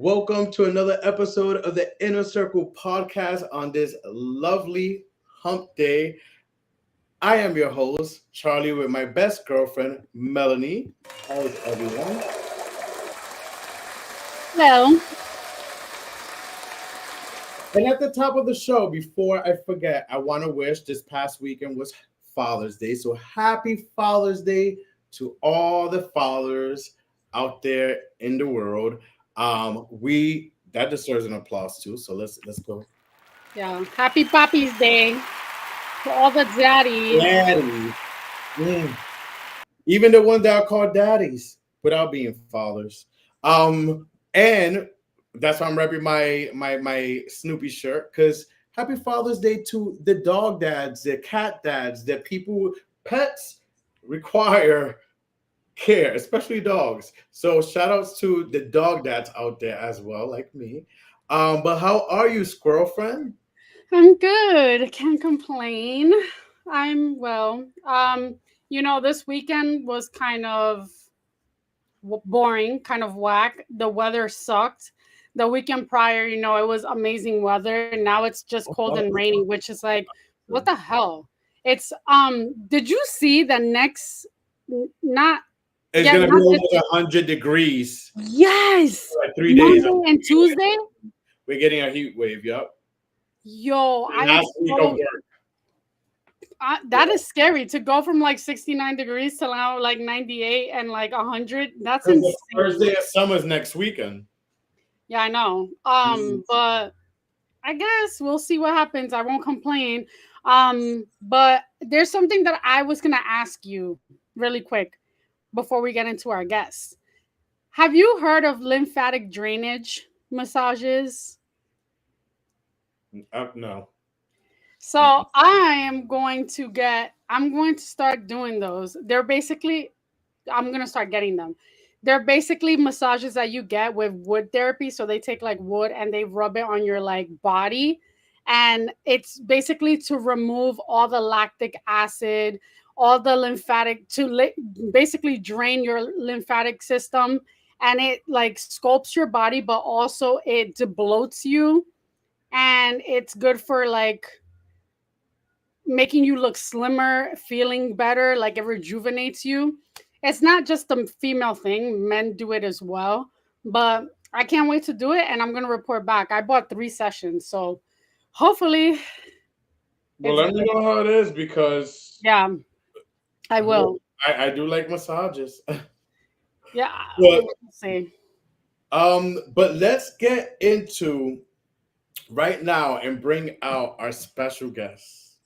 Welcome to another episode of the Inner Circle podcast on this lovely hump day. I am your host, Charlie, with my best girlfriend, Melanie. How is everyone? Well, And at the top of the show, before I forget, I want to wish this past weekend was Father's Day. So happy Father's Day to all the fathers out there in the world. We that deserves an applause too. So let's go. yeah. Happy Papi's Day to all the daddies. Daddies. Mm. Even the ones that are called daddies without being fathers. And that's why I'm repping my Snoopy shirt because happy Father's Day to the dog dads, the cat dads, the people pets require care, especially dogs. So shout outs to the dog dads out there as well, like me. But how are you, squirrel friend? I'm good. Can't complain. I'm well. This weekend was kind of boring, kind of whack. The weather sucked. The weekend prior, it was amazing weather. Now it's just cold and rainy, which is like, what the hell? It's did you see the next not It's yeah, gonna be not this, over 100 degrees yes. for like 3 days. Monday and Tuesday. We're getting a heat wave. Yup. Yo, I am Last week of so work. that is scary to go from like 69 degrees to now like 98 and like 100. That's Because the first insane. day of summer is next weekend. Yeah, I know. But I guess we'll see what happens. I won't complain. But there's something that I was gonna ask you really quick before we get into our guests. Have you heard of lymphatic drainage massages? No. So I'm going to start doing those. I'm going to start getting them. They're basically massages that you get with wood therapy. So they take like wood and they rub it on your like body. And it's basically to remove all the lactic acid, all the basically drain your lymphatic system. And it like sculpts your body, but also it debloats you. And it's good for like making you look slimmer, feeling better, like it rejuvenates you. It's not just a female thing, men do it as well. But I can't wait to do it and I'm going to report back. I bought 3 sessions, so hopefully Well, it's let me good. know how it is because Yeah, I well, will. I do like massages. Yeah, But we'll see. but let's get into right now and bring out our special guest.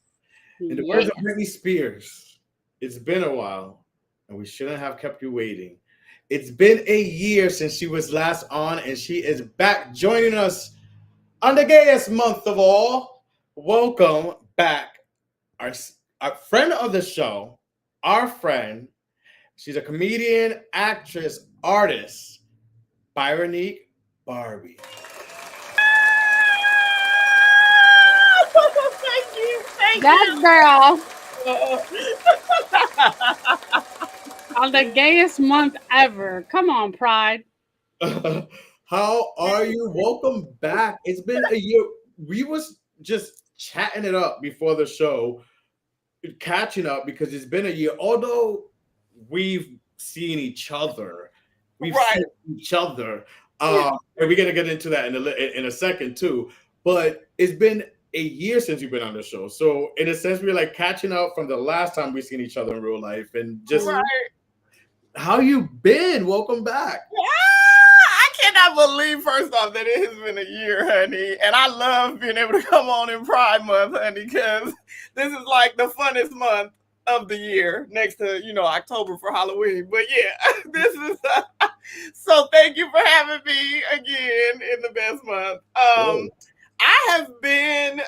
In the words of Yes. Britney Spears, it's been a while and we shouldn't have kept you waiting. It's been a year since she was last on, and she is back joining us on the gayest month of all. Welcome back, our, our friend of the show, our friend. She's a comedian, actress, artist, Byronique Barbie. Thank you. Thank That girl you. on the gayest month ever. Come on, Pride. How are you? Welcome back. It's been a year. We was just chatting it up before the show, catching up because it's been a year. Although we've seen each other, we've Right. seen each other. And we're gonna get into that in a second too. But it's been a year since you've been on the show, so in a sense, we're like catching up from the last time we seen each other in real life, and just Right. how you been. Welcome back. I cannot believe, first off, that it has been a year, honey. And I love being able to come on in Pride Month, honey, because this is like the funnest month of the year next to, October for Halloween. But yeah, this is so thank you for having me again in the best month. Oh, I have been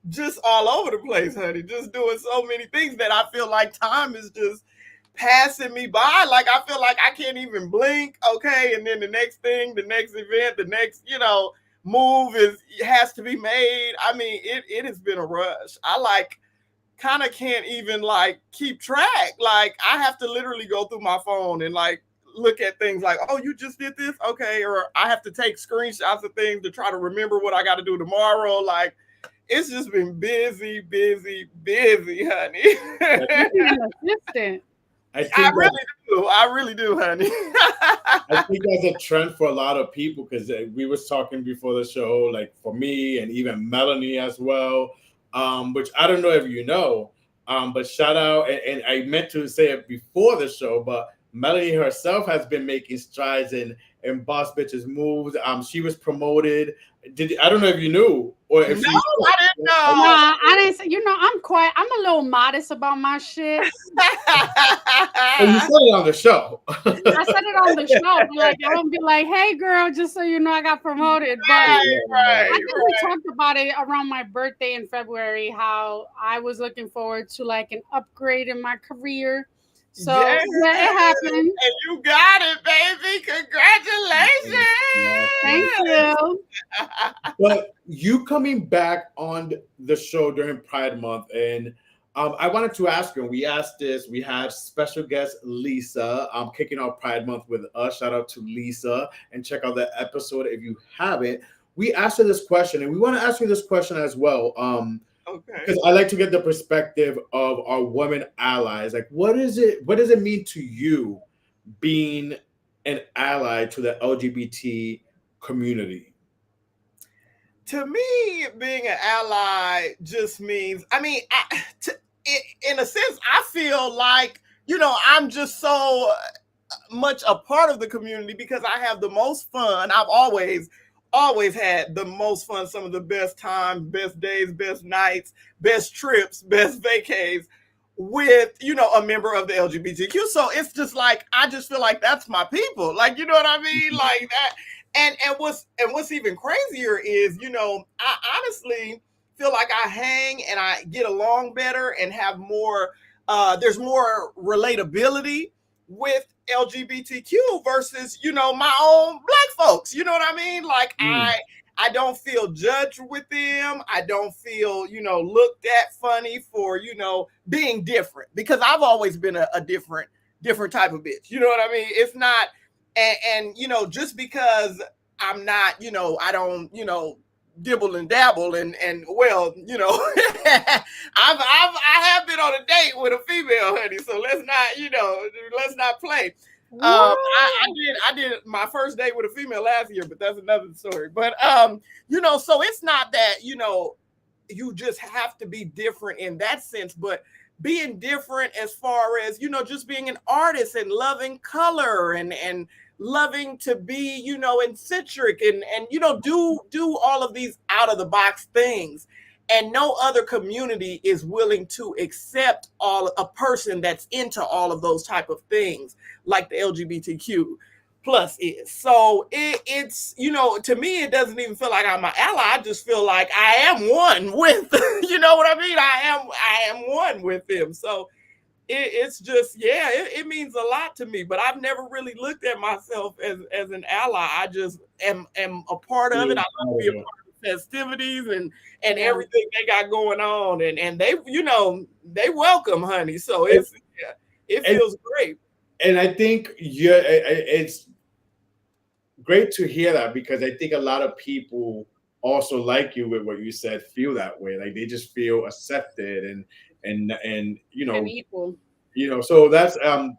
just all over the place, honey, just doing so many things that I feel like time is just passing me by. Like I feel like I can't even blink. Okay, and then the next thing, the next event, the next move has to be made. I mean, it has been a rush. I like kind of can't even like keep track. Like I have to literally go through my phone and like look at things like, oh, you just did this, okay, or I have to take screenshots of things to try to remember what I got to do tomorrow. Like, it's just been busy, honey. You need an assistant. I really do, honey. I think that's a trend for a lot of people because we was talking before the show, like for me and even Melanie as well, which I don't know if you know, but shout out, and I meant to say it before the show, but Melanie herself has been making strides in Boss Bitches moves. She was promoted. I don't know if you knew or if No, she. I didn't know. Nah, I didn't say. You know, I'm quiet. I'm a little modest about my shit. And you said it on the show. I said it on the show, but like I don't be like, "Hey, girl," just so you know, I got promoted. But I think we talked about it around my birthday in February. How I was looking forward to like an upgrade in my career. So yeah, it happened. And you got it, baby. Congratulations. Thank you. But you coming back on the show during Pride Month, and I wanted to ask you, and we asked this, we had special guest Lisa kicking off Pride Month with us. Shout out to Lisa, and check out that episode if you haven't. We asked her this question, and we want to ask you this question as well. Because I like to get the perspective of our women allies. Like, what does it mean to you being an ally to the LGBT community? To me, being an ally just means, I mean, in a sense, I feel like, you know, I'm just so much a part of the community because I have the most fun. I've always had the most fun, some of the best times, best days, best nights, best trips, best vacays with, you know, a member of the LGBTQ. So it's just like, I just feel like that's my people. Like, you know what I mean? Like that. And what's even crazier is, you know, I honestly feel like I hang and I get along better and have more, there's more relatability with LGBTQ versus, you know, my own Black folks. You know what I mean? Like I don't feel judged with them. I don't feel, you know, looked at funny for, you know, being different because I've always been a different type of bitch. You know what I mean? It's not, and you know, just because I'm not, you know, I don't, you know, dibble and dabble and well, you know, I have been on a date with a female, honey. So let's not play. I did my first date with a female last year, but that's another story. But you know, so it's not that, you know, you just have to be different in that sense, but being different as far as, you know, just being an artist and loving color and loving to be, you know, eccentric and you know, do all of these out of the box things. And no other community is willing to accept a person that's into all of those type of things like the LGBTQ plus is. So it's, you know, to me, it doesn't even feel like I'm an ally. I just feel like I am one with, you know what I mean? I am one with them. So it's just, yeah, it means a lot to me, but I've never really looked at myself as an ally. I just am a part of it. I love to be a part of the festivities and everything they got going on. And they, you know, they welcome, honey. So it feels great. And I think it's great to hear that because I think a lot of people also like you with what you said, feel that way. Like they just feel accepted and you know, and equal. You know, so that's an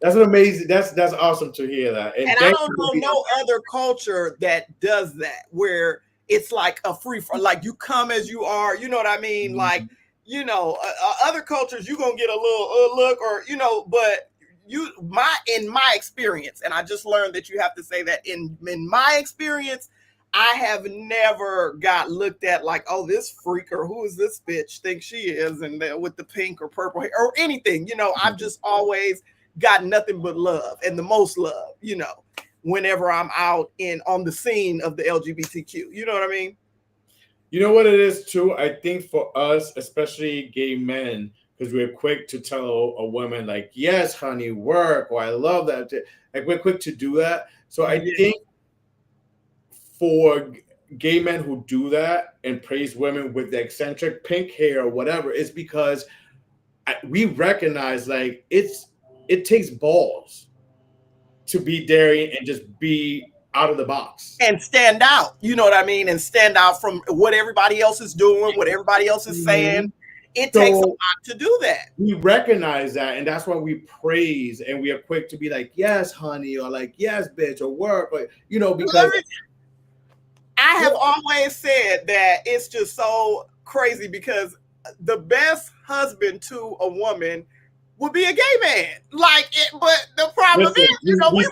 amazing, that's awesome to hear that. And I don't know no other culture that does that where it's like a free for, like you come as you are, you know what I mean? Mm-hmm. Like, you know, other cultures you're gonna get a little look or, you know, but in my experience, and I just learned that you have to say that in my experience, I have never got looked at like, oh, this freak or who is this bitch think she is, and with the pink or purple hair or anything, you know. I've just always got nothing but love and the most love, you know, whenever I'm out on the scene of the LGBTQ, you know what I mean? You know what it is too? I think for us, especially gay men, because we're quick to tell a woman like, yes, honey, work, or I love that. Like we're quick to do that. So I think for gay men who do that and praise women with the eccentric pink hair or whatever, it's because we recognize like it takes balls to be daring and just be out of the box and stand out. You know what I mean? And stand out from what everybody else is doing, what everybody else is saying. It takes a lot to do that. We recognize that, and that's why we praise and we are quick to be like, yes, honey, or like, yes, bitch, or work, or because I have always said that it's just so crazy because the best husband to a woman would be a gay man. But the problem is, we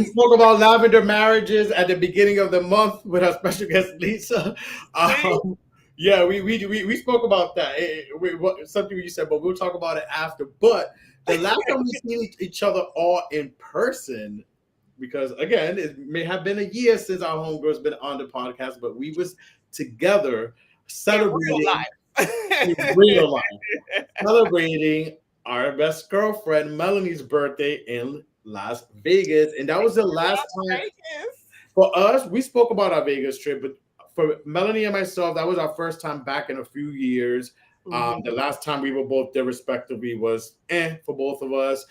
spoke about lavender marriages at the beginning of the month with our special guest Lisa. Yeah, we spoke about that. Something you said, but we'll talk about it after. But the last time we seen each other all in person, because again, it may have been a year since our homegirl's been on the podcast, but we was together celebrating in real life, celebrating our best girlfriend Melanie's birthday in Las Vegas, and that was the last time for us. We spoke about our Vegas trip, but for Melanie and myself, that was our first time back in a few years. The last time we were both there respectively was for both of us.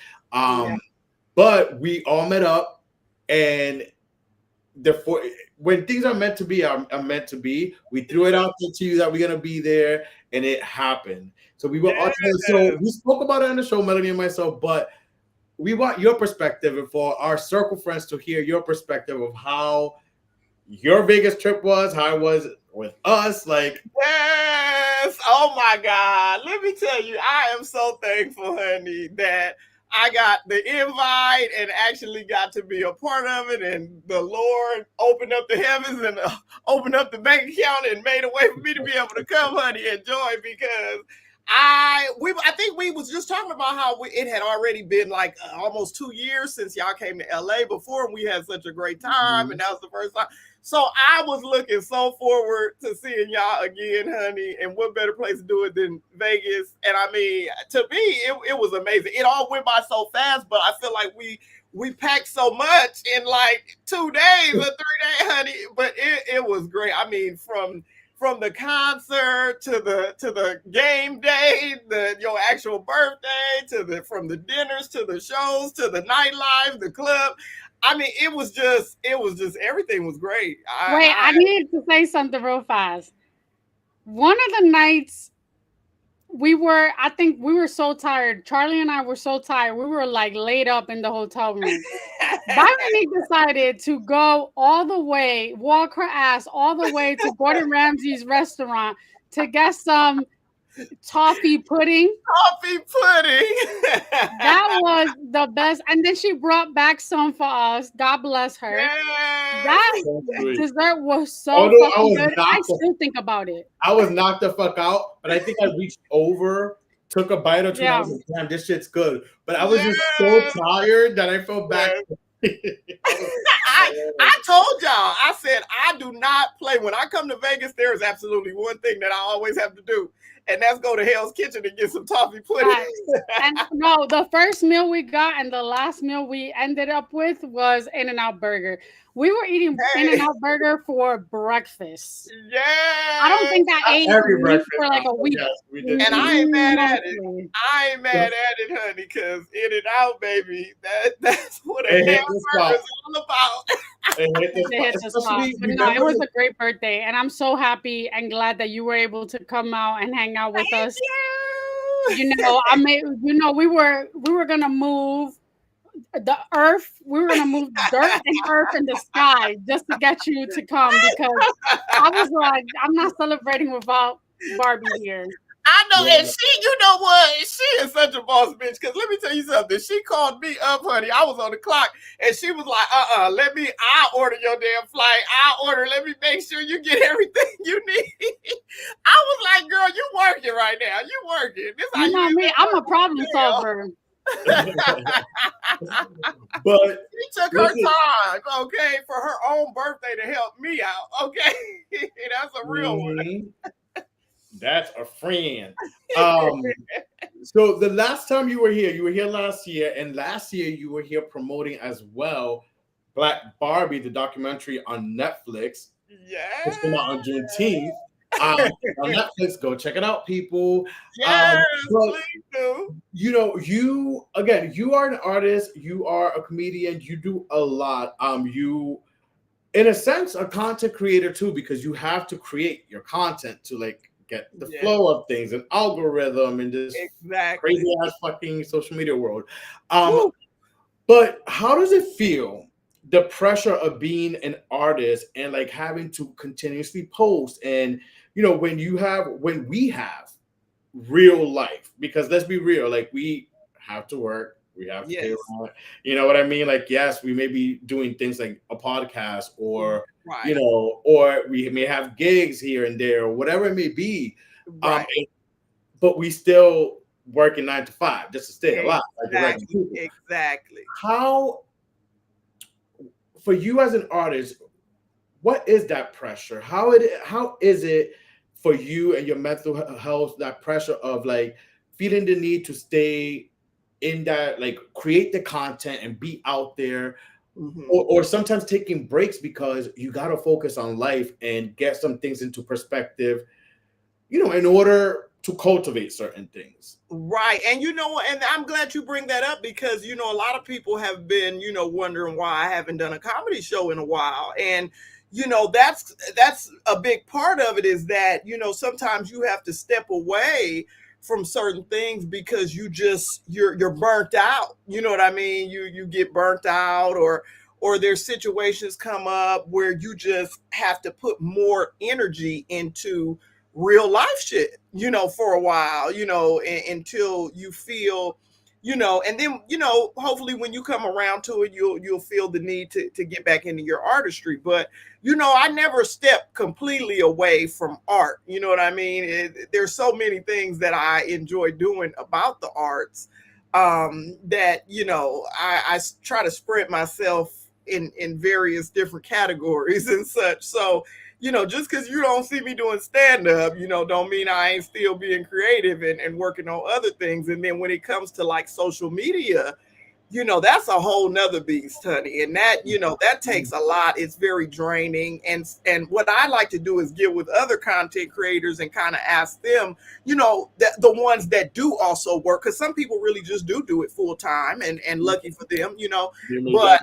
But we all met up, and when things are meant to be, are meant to be. We threw it out to you that we're gonna be there, and it happened. So we were all together. So we spoke about it on the show, Melanie and myself, but we want your perspective and for our circle friends to hear your perspective of how your Vegas trip was, how it was with us. Yes. Oh my God. Let me tell you, I am so thankful, honey, that I got the invite and actually got to be a part of it. And the Lord opened up the heavens and opened up the bank account and made a way for me to be able to come, honey, and join, because I think we was just talking about how it had already been like almost 2 years since y'all came to LA before, and we had such a great time, and that was the first time. So I was looking so forward to seeing y'all again, honey, and what better place to do it than Vegas? And I mean, to me, it was amazing. It all went by so fast, but I feel like we packed so much in like 2 days or 3 days, honey. But it was great. I mean, from the concert to the game day, your actual birthday, from the dinners to the shows to the nightlife, the club. I mean, it was just everything was great. I needed to say something real fast. One of the nights I think we were so tired. Charlie and I were so tired. We were like laid up in the hotel room. Byronique decided to go all the way, walk her ass all the way to Gordon Ramsay's restaurant to get some toffee pudding. That was the best. And then she brought back some for us. God bless her. Yes. That dessert was so fucking good. I still think about it. I was knocked the fuck out, but I think I reached over, took a bite or two, and I was like, damn, this shit's good. But I was just so tired that I felt back. I told y'all, I said, I do not play. When I come to Vegas, there is absolutely one thing that I always have to do, and that's go to Hell's Kitchen and get some toffee pudding. And no, the first meal we got and the last meal we ended up with was In-N-Out Burger. We were eating In-N-Out Burger for breakfast. Yeah. I don't think I ate meat for like a week. Yes, we did. And I ain't mad at it. I ain't mad at it, honey, because In-N-Out, baby, that's what a hamburger is all about. It hit the spot. But no, it was a great birthday, and I'm so happy and glad that you were able to come out and hang out with us. You know, we were gonna move the earth. We were gonna move dirt and earth in the sky just to get you to come, because I was like, I'm not celebrating without Barbie here. I know, and she, you know what? She is such a boss bitch. Because let me tell you something. She called me up, honey. I was on the clock, and she was like, I'll order your damn flight. Let me make sure you get everything you need. I was like, girl, you working right now. You working. This you know me. I'm a problem solver. But she took her time, okay, for her own birthday to help me out. Okay, that's a real one. That's a friend. So the last time you were here last year, and last year you were here promoting as well Black Barbie, the documentary on Netflix. Yeah, it's come out on Juneteenth. On Netflix. Go check it out, people. Yes, But please do. you again, you are an artist, you are a comedian, you do a lot. You in a sense a content creator too, because you have to create your content to like get the Yes, flow of things and algorithm and this exactly. crazy ass fucking social media world. Um, Woo. but how does it feel? The pressure of being an artist and like having to continuously post, and when we have real life, because let's be real, like we have to work, we have to pay Yes. rent, you know what I mean? Like, yes, we may be doing things like a podcast, or Right. or we may have gigs here and there, or whatever it may be. Right. But we still working 9 to 5 just to stay alive, like the regular Exactly. people. Exactly. How, for you as an artist, what is that pressure? How is it for you and your mental health, that pressure of like feeling the need to stay in that, like create the content and be out there, Mhm. or sometimes taking breaks because you got to focus on life and get some things into perspective, in order to cultivate certain things. Right. And you know what? And I'm glad you bring that up because, a lot of people have been, wondering why I haven't done a comedy show in a while. And, that's a big part of it, is that, sometimes you have to step away from certain things because you're burnt out. You know what I mean? You get burnt out, or there's situations come up where you just have to put more energy into real life shit, for a while, until you feel, and then, hopefully when you come around to it, you'll feel the need to get back into your artistry. But, I never stepped completely away from art. You know what I mean? There's so many things that I enjoy doing about the arts, that, I try to spread myself in various different categories and such. So, just because you don't see me doing stand up, don't mean I ain't still being creative and working on other things. And then when it comes to like social media, that's a whole nother beast, honey. And that, that takes a lot. It's very draining. And what I like to do is get with other content creators and kind of ask them, the ones that do also work, because some people really just do it full time, and lucky for them, but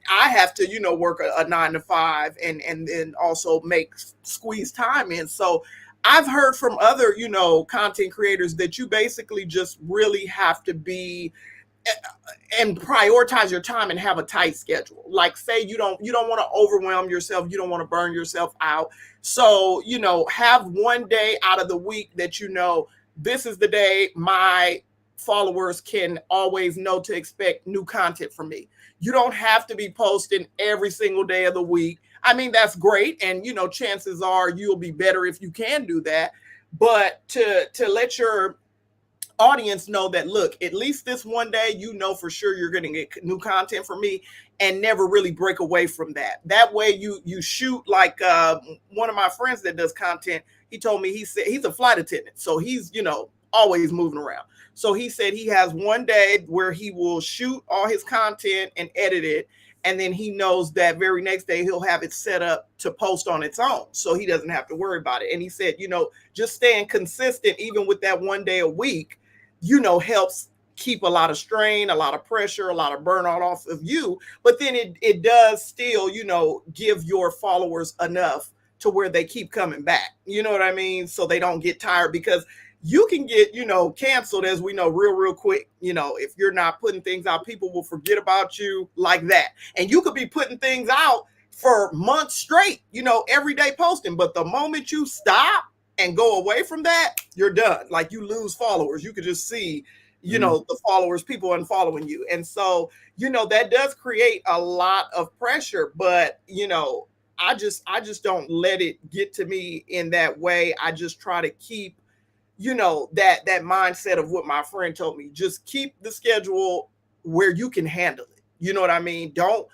I have to, work a 9 to 5 and then also squeeze time in. So I've heard from other, content creators that you basically just really have to be and prioritize your time and have a tight schedule. Like, say you don't want to overwhelm yourself, you don't want to burn yourself out. So, have one day out of the week that this is the day my followers can always know to expect new content from me. You don't have to be posting every single day of the week. I mean, that's great, and chances are you'll be better if you can do that. But to let your audience know that, look, at least this one day, for sure you're going to get new content from me, and never really break away from that. That way you shoot, like one of my friends that does content, he told me, he said he's a flight attendant, so he's always moving around. So he said he has one day where he will shoot all his content and edit it, and then he knows that very next day he'll have it set up to post on its own, so he doesn't have to worry about it. And he said, just staying consistent even with that one day a week, helps keep a lot of strain, a lot of pressure, a lot of burnout off of you. But then it does still, give your followers enough to where they keep coming back. You know what I mean? So they don't get tired, because you can get, canceled, as we know, real quick. If you're not putting things out, people will forget about you like that. And you could be putting things out for months straight, every day posting. But the moment you stop and go away from that, you're done. Like, you lose followers. You could just see, the followers, people unfollowing you. And so, that does create a lot of pressure. But, I just don't let it get to me in that way. I just try to keep, that mindset of what my friend told me. Just keep the schedule where you can handle it. You know what I mean? Don't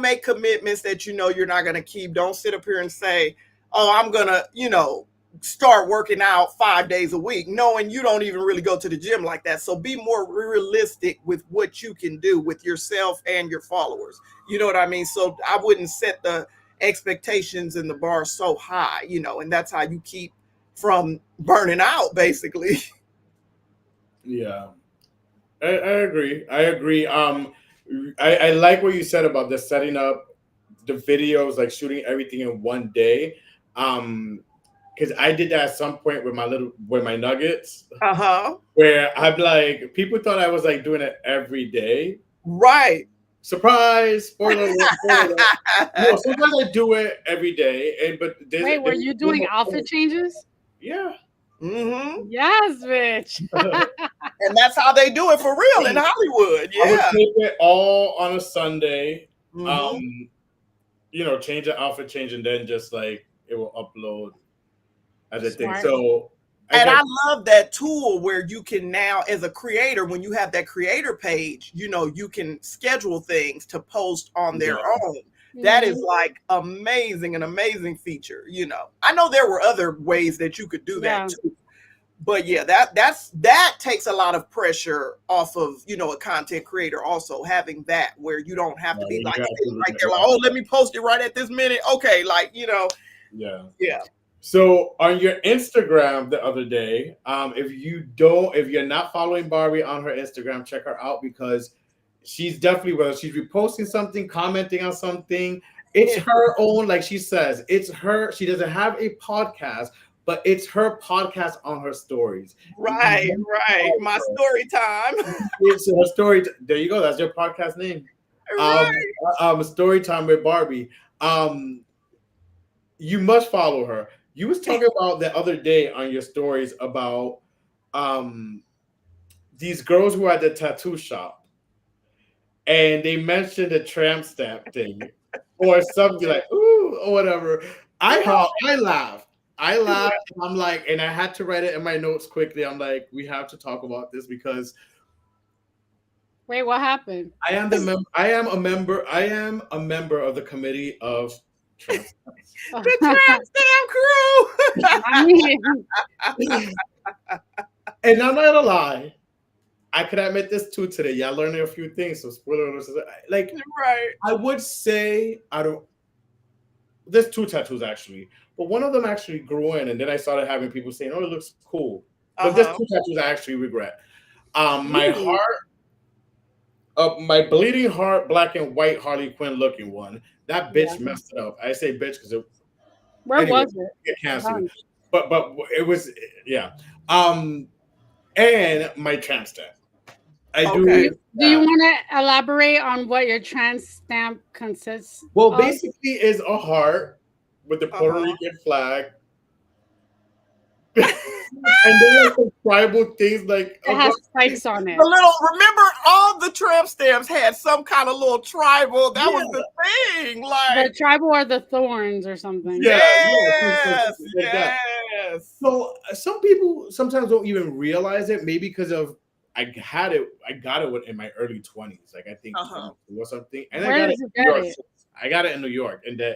make commitments that you're not going to keep. Don't sit up here and say, oh, I'm going to, start working out 5 days a week, knowing you don't even really go to the gym like that. So be more realistic with what you can do with yourself and your followers. You know what I mean? So I wouldn't set the expectations and the bar so high, and that's how you keep from burning out, basically. Yeah, I agree. I agree. I like what you said about the setting up the videos, like shooting everything in one day. Because I did that at some point with my nuggets, Uh-huh. where I'm like, people thought I was like doing it every day. Right. Surprise! Spoiler alert! Spoiler alert. No, sometimes I do it every day, but Wait, were you doing outfit changes? Yeah. Mm-hmm. Yes, bitch. And that's how they do it for real in Hollywood. I would Yeah. tape it all on a Sunday. Mm-hmm. Change the outfit change, and then just like it will upload as a thing. Smart. So I love that tool where you can now, as a creator, when you have that creator page, you can schedule things to post on their own. That is like amazing, an amazing feature. I know there were other ways that you could do that too. But yeah, that takes a lot of pressure off of, a content creator also having that, where you don't have to be like sitting right there, like, oh, let me post it right at this minute. Okay. Like, Yeah. Yeah. So on your Instagram the other day, if you're not following Barbie on her Instagram, check her out, because she's definitely, whether she's reposting something, commenting on something, it's her own, like she says, it's her. She doesn't have a podcast, but it's her podcast on her stories. Right. My story time. It's her story. There you go. That's your podcast name. Right. Story time with Barbie. You must follow her. You was talking about the other day on your stories about these girls who are at the tattoo shop, and they mentioned the tramp stamp thing or something like ooh or whatever. I laughed. I'm like, and I had to write it in my notes quickly. I'm like, we have to talk about this because. Wait, what happened? I am a member of the committee of tramp stamps. The tramp stamp crew. I mean, And I'm not gonna lie, I could admit this too today. Y'all learning a few things. So spoiler alert. Like, right. I would say there's two tattoos actually, but one of them actually grew in, and then I started having people saying, "Oh, it looks cool." But there's two tattoos I actually regret. My heart, my bleeding heart, black and white Harley Quinn looking one. That bitch messed it up. I say bitch because where was it? Get canceled. But it was and my tramp stamp. Do you want to elaborate on what your tramp stamp consists? Well, basically, is a heart with the Puerto Rican flag. And then like some tribal things like it has spikes on it. Remember all the tramp stamps had some kind of little tribal. That was the thing. Like the tribal or the thorns or something. Yes. So some people sometimes don't even realize it, maybe because of I got it in my early 20s, like I think or something. And where did you get it? I got it in New York in the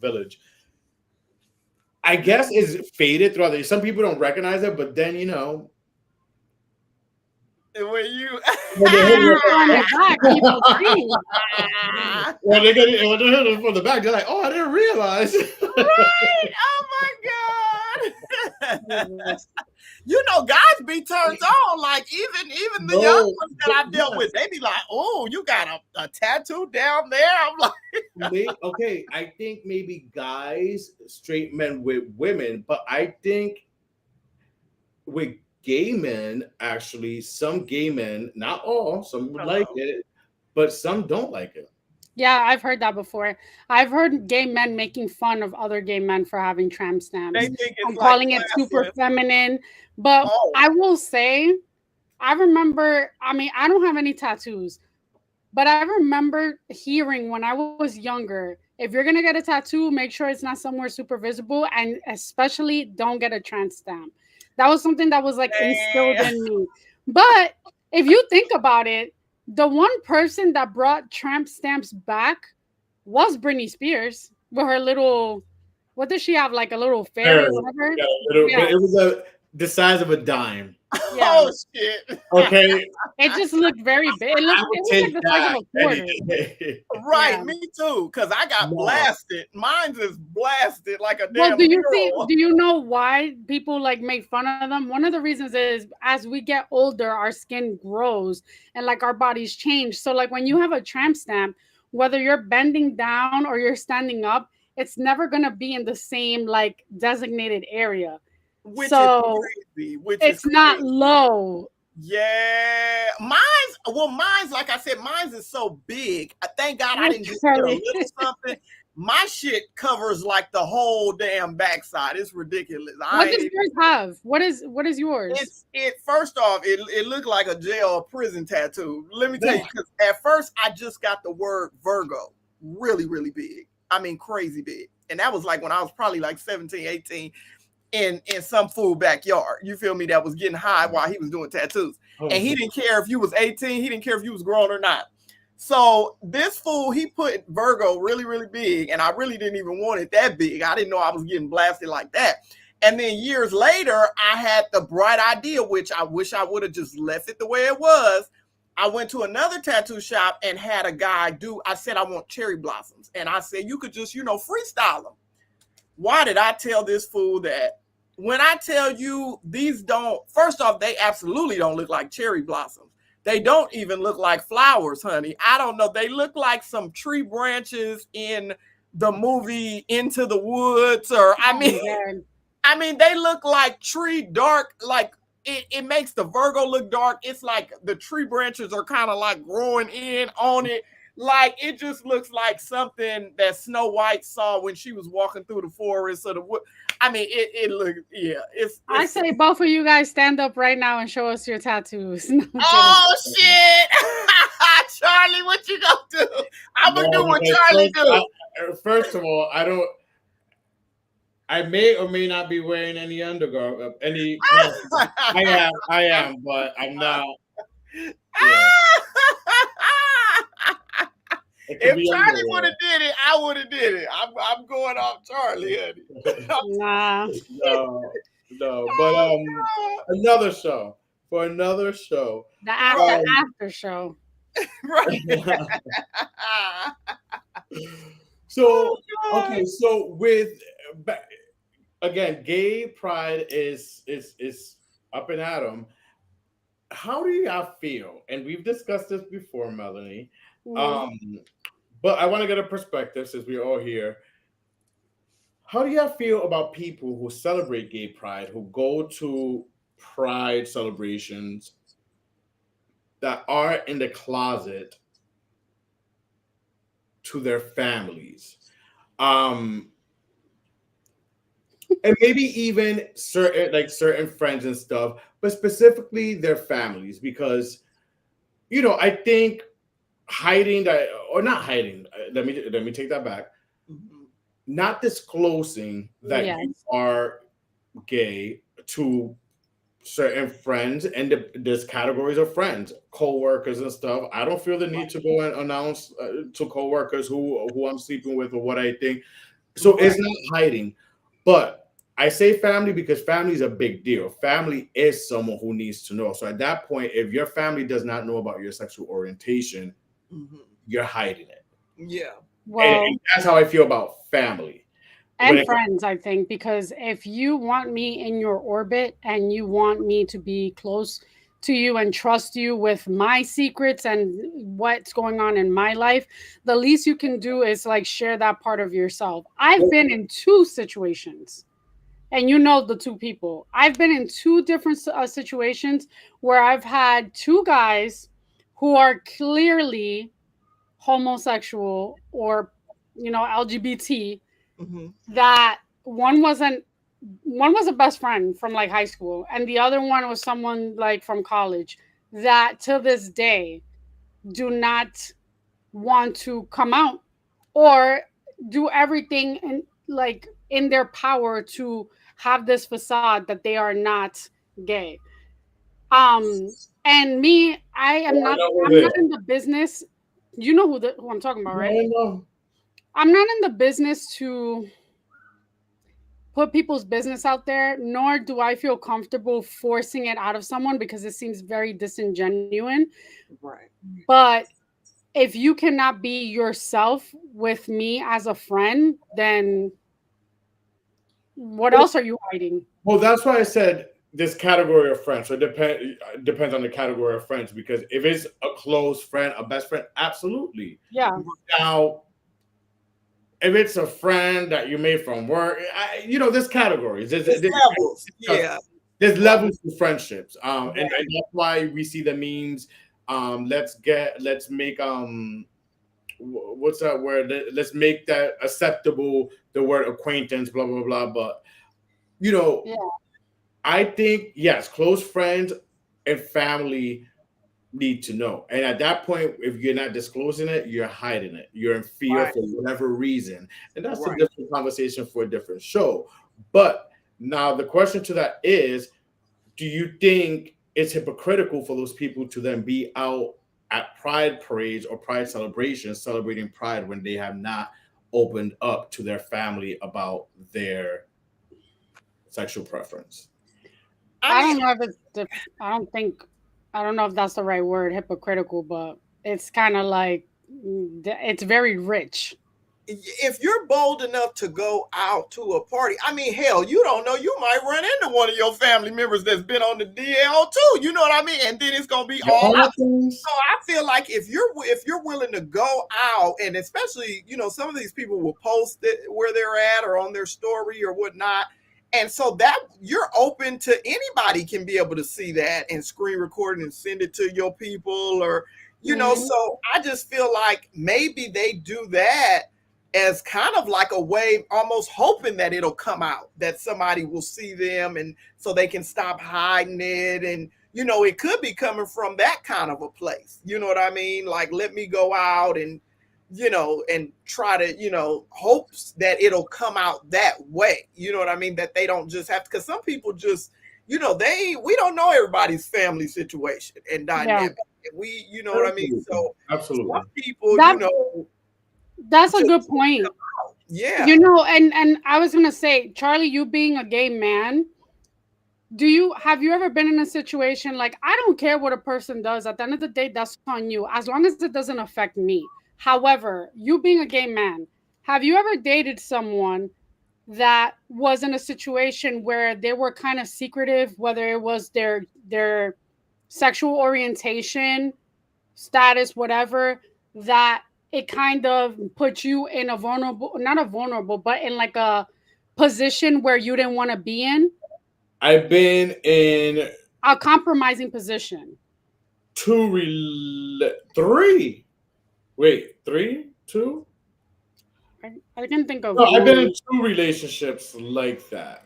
Village. I guess it's faded throughout the years. Some people don't recognize it, but then when you on the back, people see. when they hit it from the back, they're like, "Oh, I didn't realize." Right? Oh my god! Guys be turned on. Like even the young ones that I've dealt with, they be like, "Oh, you got a tattoo down there." I'm like, okay, I think maybe guys, straight men with women, but I think with gay men, actually, some gay men, not all, some would like it, but some don't like it. Yeah, I've heard that before. I've heard gay men making fun of other gay men for having tramp stamps. They think it's calling it super feminine. But I will say, I remember, I don't have any tattoos, but I remember hearing when I was younger, if you're going to get a tattoo, make sure it's not somewhere super visible, and especially don't get a tramp stamp. That was something that was like instilled in me. But if you think about it, the one person that brought tramp stamps back was Britney Spears with her little, what does she have? Like a little fairy or whatever? Yeah, it was the size of a dime. Yeah. Oh shit. Okay, It just looked very big. It I looked would like take the size of that a quarter. any day. Right, Yeah. me too. Cause I got No. blasted. Mine's is blasted like a Well, damn do you see? mural. Do you know why people like make fun of them? One of the reasons is as we get older, our skin grows and like our bodies change. So like when you have a tramp stamp, whether you're bending down or you're standing up, it's never gonna be in the same like designated area. Which is So crazy. Which is it's not crazy. low. Yeah, mine's like I said, mine's is so big. Thank God I didn't just get a Charlie. little something. My shit covers like the whole damn backside. It's ridiculous. What does yours have? What is yours? It first off, it looked like a jail or prison tattoo. Let me tell you, because at first I just got the word Virgo really, really big. I mean, crazy big. And that was like when I was probably like 17, 18 in some fool backyard. You feel me? That was getting high while he was doing tattoos. Oh, And he didn't care if you was 18. He didn't care if you was grown or not. So this fool, he put Virgo really, really big. And I really didn't even want it that big. I didn't know I was getting blasted like that. And then years later, I had the bright idea, which I wish I would have just left it the way it was. I went to another tattoo shop and had a guy I said, I want cherry blossoms. And I said, you could just, freestyle them. Why did I tell this fool that? When I tell you these don't, first off, they absolutely don't look like cherry blossoms. They don't even look like flowers, honey. I don't know. They look like some tree branches in the movie Into the Woods, or I mean, they look like tree dark, like it makes the Virgo look dark. It's like the tree branches are kind of like growing in on it. Like it just looks like something that Snow White saw when she was walking through the forest or the wood. I mean, it looked, yeah. I say both of you guys stand up right now and show us your tattoos. No, oh shit, Charlie, what you gonna do? I'm gonna do what Charlie do. First of all, I may or may not be wearing any undergarment, any. I am, but I'm not. Yeah. If Charlie would have did it, I would have did it. I'm going off Charlie, honey. Nah. No. But another show. The after show. Right. So okay, so with again, gay pride is up and at 'em. How do y'all feel? And we've discussed this before, Melanie. But I want to get a perspective since we're all here. How do y'all feel about people who celebrate gay pride, who go to pride celebrations that are in the closet to their families? And maybe even certain friends and stuff, but specifically their families, because I think hiding that, or not hiding, let me take that back. Not disclosing that you are gay to certain friends, and there's categories of friends, co-workers and stuff. I don't feel the need to go and announce to co-workers who I'm sleeping with or what I think. So it's not hiding. But I say family because family is a big deal. Family is someone who needs to know. So at that point, if your family does not know about your sexual orientation, you're hiding it. Yeah. Well, and that's how I feel about family. And friends, I think, because if you want me in your orbit and you want me to be close to you and trust you with my secrets and what's going on in my life, the least you can do is like share that part of yourself. I've been in two situations, and the two people. I've been in two different situations where I've had two guys who are clearly homosexual or LGBT, that one was a best friend from like high school, and the other one was someone like from college, that to this day do not want to come out or do everything in their power to have this facade that they are not gay. And me, I'm not in the business. You know who I'm talking about, right? I'm not in the business to put people's business out there, nor do I feel comfortable forcing it out of someone because it seems very disingenuous. Right. But if you cannot be yourself with me as a friend, then what Well, else are you hiding? well, that's why I said this category of friends. So it depends on the category of friends, because if it's a close friend, a best friend, absolutely. Yeah. Now, if it's a friend that you made from work, there's categories. It's levels. Yeah. There's levels to friendships. Right. And that's why we see the memes. Let's make what's that word? Let's make that acceptable. The word acquaintance, blah blah blah. But Yeah. I think yes, close friends and family need to know. And at that point, if you're not disclosing it, you're hiding it. You're in fear Right. for whatever reason. And that's a Right. different conversation for a different show. But now the question to that is, do you think it's hypocritical for those people to then be out at pride parades or pride celebrations celebrating pride when they have not opened up to their family about their sexual preference? I don't know if it's. I don't know if that's the right word, hypocritical, but it's kind of like it's very rich. If you're bold enough to go out to a party, I mean, hell, you don't know, you might run into one of your family members that's been on the DL too. You know what I mean? And then it's gonna be all. So I feel like if you're willing to go out, and especially some of these people will post it where they're at or on their story or whatnot. And so that you're open to anybody can be able to see that and screen record and send it to your people or, so I just feel like maybe they do that as kind of like a way, almost hoping that it'll come out, that somebody will see them and so they can stop hiding it. And, it could be coming from that kind of a place. You know what I mean? Like, let me go out and, and try to, hopes that it'll come out that way. You know what I mean? That they don't just have to, because some people just, we don't know everybody's family situation and dynamic. Yeah. We, you know what I mean? So absolutely, some people, that's a good point. Yeah. And I was gonna say, Charlie, you being a gay man, have you ever been in a situation like, I don't care what a person does, at the end of the day, that's on you, as long as it doesn't affect me. However, you being a gay man, have you ever dated someone that was in a situation where they were kind of secretive, whether it was their sexual orientation, status, whatever, that it kind of put you in not a vulnerable, but in like a position where you didn't want to be in? I've been in a compromising position. 3? Wait, 3? 2? I can think of. No, I've been in 2 relationships like that.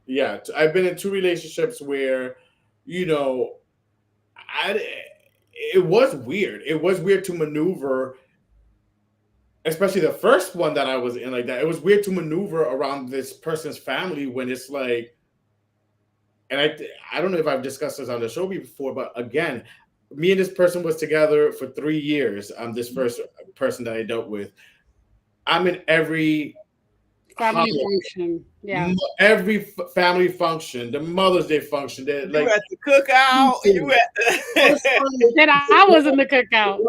Yeah, I've been in 2 relationships where, it was weird. It was weird to maneuver, especially the first one that I was in like that. It was weird to maneuver around this person's family when it's like, and I don't know if I've discussed this on the show before, but again, me and this person was together for 3 years. This first person that I dealt with. I'm in every family function. Yeah. Every family function, the Mother's Day function. You at the cookout. You at then I was in the cookout.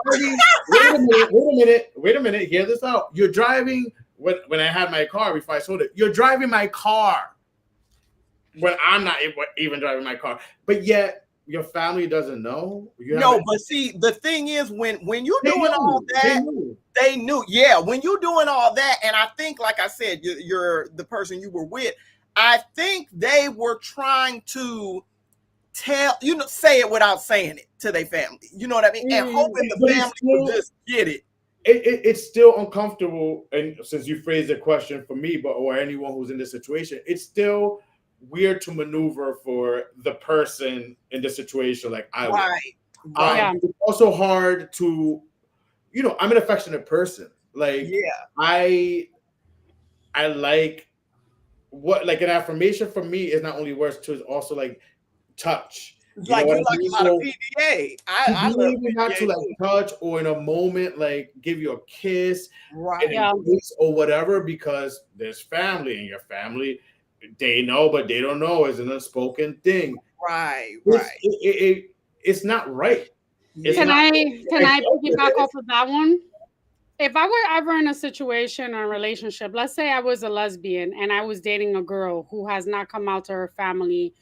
Wait a minute. Hear this out. You're driving when I had my car before I sold it. You're driving my car when I'm not even driving my car. But yet your family doesn't know. But see, the thing is, when you're doing all that, they knew. Yeah, when you're doing all that, and I think, like I said, you're the person you were with. I think they were trying to say it without saying it to their family. You know what I mean? And hoping the family would just get it. It's still uncomfortable, and since you phrased the question for me, or anyone who's in this situation, it's still weird to maneuver for the person in the situation like I was. Right. It's also hard to, I'm an affectionate person. Like, I like like an affirmation for me is not only words too, it's also like touch. Like you like a lot of PDA. I love not to like touch or in a moment like give you a kiss, right? Or whatever, because there's family in your family. they know, but they don't know. It's an unspoken thing. Right. It's not right. It's Can not. I piggyback off of that one? If I were ever in a situation or a relationship, let's say I was a lesbian and I was dating a girl who has not come out to her family,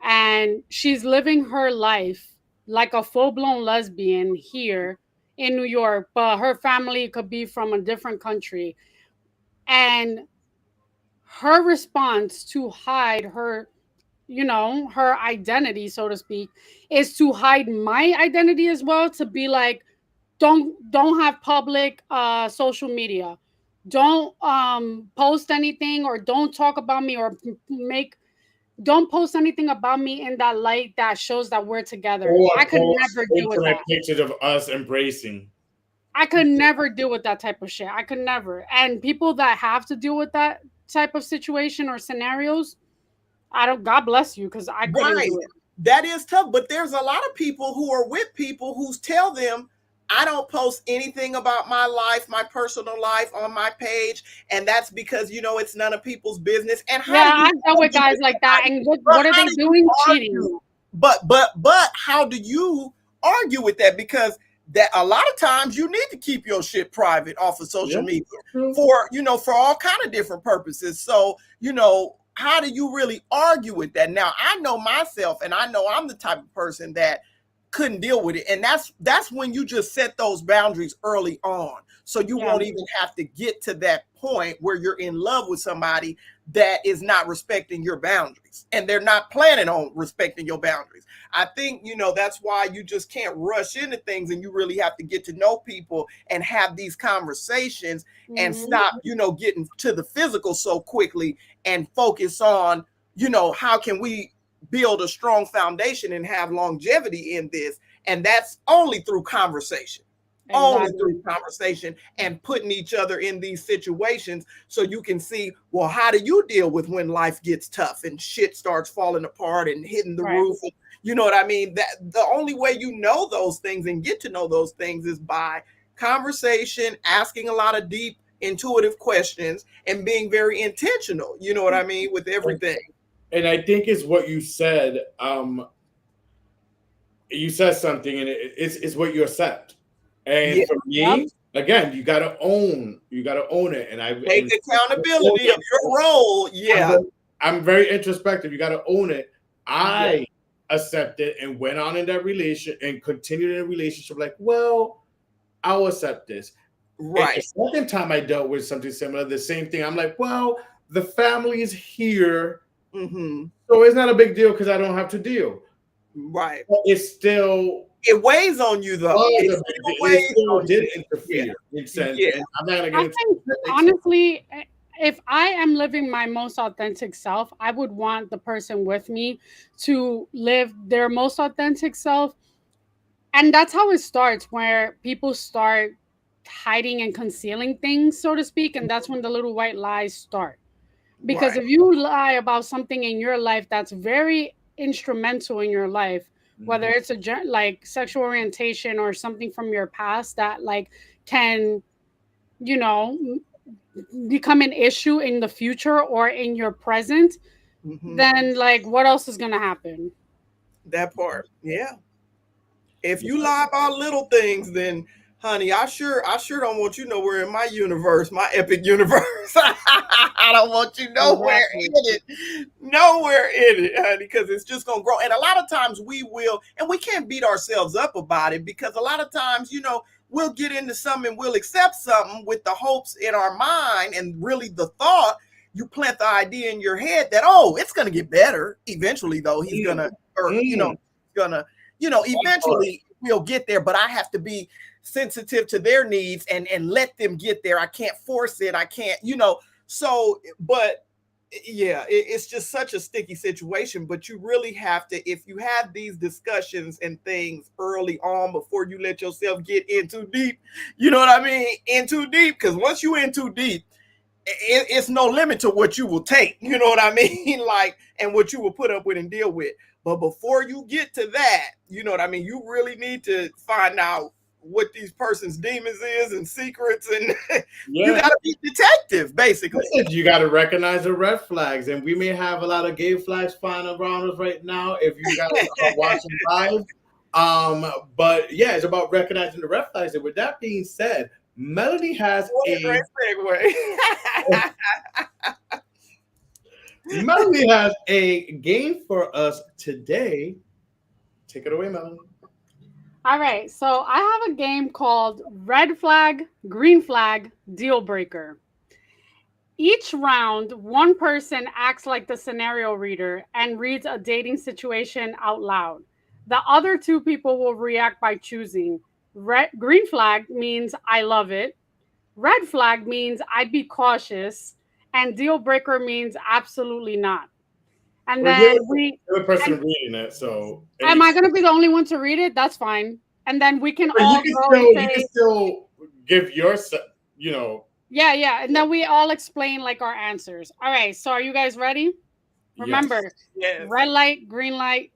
and she's living her life like a full-blown lesbian here in New York, but her family could be from a different country, and her response to hide her, her identity, so to speak, is to hide my identity as well, to be like, don't have public social media, don't post anything, or don't talk about me, or don't post anything about me in that light that shows that we're together. Or I could post never do with internet that. pictures of us embracing. I could never deal with that type of shit. I could never. And people that have to deal with that type of situation or scenarios, God bless you, because I couldn't do it. That is tough, but there's a lot of people who are with people who tell them, I don't post anything about my life, my personal life on my page, and that's because it's none of people's business. And I've dealt with guys like that, and what are they doing? Cheating. But how do you argue with that? Because that a lot of times you need to keep your shit private off of social media for all kind of different purposes. So how do you really argue with that? Now, I know myself, and I know I'm the type of person that couldn't deal with it. And that's when you just set those boundaries early on. So you won't even have to get to that point where you're in love with somebody that is not respecting your boundaries, and they're not planning on respecting your boundaries. I think, that's why you just can't rush into things, and you really have to get to know people and have these conversations and stop, getting to the physical so quickly, and focus on, how can we build a strong foundation and have longevity in this. And that's only through conversation. Only through conversation and putting each other in these situations, so you can see, well, how do you deal with when life gets tough and shit starts falling apart and hitting the roof? You know what I mean? That the only way you know those things and get to know those things is by conversation, asking a lot of deep, intuitive questions, and being very intentional. You know what I mean? With everything. And I think it's what you said. You said something, and it's what you accept. And for me, again, you gotta own it. And I take accountability of your role. Yeah. I'm very introspective. You gotta own it. I accepted and went on in that relation and continued in a relationship. Like, well, I'll accept this. Right. And the second time I dealt with something similar, the same thing. I'm like, well, the family is here. So it's not a big deal because I don't have to deal. Right. But it weighs on you though. It still did interfere in sense. And I'm not gonna get into honestly, if I am living my most authentic self, I would want the person with me to live their most authentic self. And that's how it starts, where people start hiding and concealing things, so to speak. And that's when the little white lies start. Because if you lie about something in your life that's very instrumental in your life, whether it's like sexual orientation or something from your past that like can, become an issue in the future or in your present, then like what else is going to happen? That part. Yeah. If you lie about little things, then honey, I sure don't want you nowhere in my universe, my epic universe. I don't want you nowhere in it, honey, because it's just gonna grow. And a lot of times we will, and we can't beat ourselves up about it, because a lot of times, we'll get into something and we'll accept something with the hopes in our mind, and really the thought, you plant the idea in your head that, oh, it's gonna get better eventually, though. He's gonna, or eventually we'll get there, but I have to be sensitive to their needs and let them get there. I can't force it. I can't, so, but yeah, it's just such a sticky situation. But you really have to, if you have these discussions and things early on before you let yourself get in too deep, you know what I mean? In too deep, because once you in too deep, it's no limit to what you will take, you know what I mean? Like, and what you will put up with and deal with. But before you get to that, you know what I mean? You really need to find out what these person's demons is and secrets, and you Yeah. got to be detective, basically. Listen, you got to recognize the red flags, and we may have a lot of gay flags flying around us right now if you guys are watching live. But yeah, it's about recognizing the red flags. And with that being said, Melanie has What a great segue. Melanie has a game for us today. Take it away, Melanie. All right, so I have a game called Red Flag, Green Flag, Deal Breaker. Each round, one person acts like the scenario reader and reads a dating situation out loud. The other two people will react by choosing. Green flag means I love it. Red flag means I'd be cautious. And deal breaker means absolutely not. And Well, then you're the person reading it, so am I going to be the only one to read it? That's fine. And then we can but all you can still give your, you know. Yeah. And then we all explain like our answers. All right. So are you guys ready? Remember, Yes. red light, green light,